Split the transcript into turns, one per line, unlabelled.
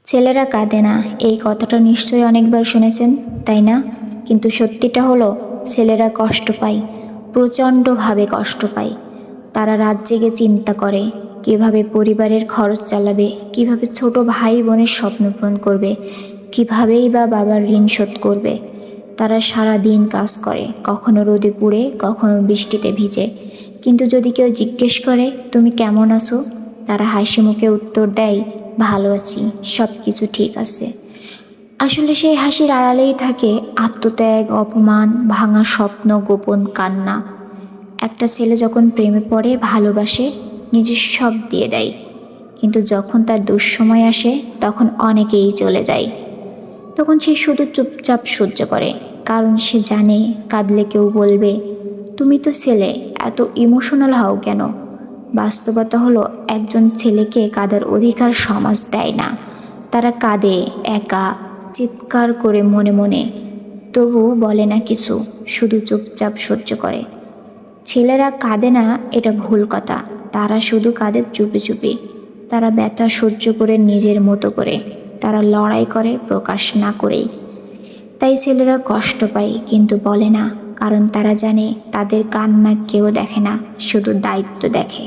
ছেলেরা কাঁদে না, এই কথাটা নিশ্চয়ই অনেকবার শুনেছেন, তাই না? কিন্তু সত্যিটা হলো, ছেলেরা কষ্ট পায়, প্রচণ্ডভাবে কষ্ট পায়। তারা রাত জেগে চিন্তা করে কিভাবে পরিবারের খরচ চালাবে, কিভাবে ছোট ভাই বোনের স্বপ্ন পূরণ করবে, কিভাবেই বা বাবার ঋণ শোধ করবে। তারা সারা দিন কাজ করে, কখনো রোদে পুড়ে, কখনো বৃষ্টিতে ভিজে। কিন্তু যদি কেউ জিজ্ঞেস করে তুমি কেমন আছো, তারা হাসি মুখে উত্তর দেয়, ভালো আছি, সব কিছু ঠিক আছে। আসলে সেই হাসির আড়ালেই থাকে আত্মত্যাগ, অপমান, ভাঙা স্বপ্ন, গোপন কান্না। একটা ছেলে যখন প্রেমে পড়ে, ভালোবাসে, নিজের সব দিয়ে দেয়, কিন্তু যখন তার দুঃসময় আসে তখন অনেকেই চলে যায়। তখন সে শুধু চুপচাপ সহ্য করে, কারণ সে জানে কাঁদলে কেউ বলবে তুমি তো ছেলে, এত ইমোশনাল হও কেন। বাস্তবতা হলো, একজন ছেলেকে কাঁদার অধিকার সমাজ দেয় না। তারা কাঁদে একা, চিৎকার করে মনে মনে, তবু বলে না কিছু, শুধু চুপচাপ সহ্য করে। ছেলেরা কাঁদে না, এটা ভুল কথা। তারা শুধু কাঁদে চুপি চুপি। তারা ব্যথা সহ্য করে নিজের মতো করে। তারা লড়াই করে প্রকাশ না করেই। তাই ছেলেরা কষ্ট পায় কিন্তু বলে না, কারণ তারা জানে তাদের কান্না কেউ দেখে না, শুধু দায়িত্ব দেখে।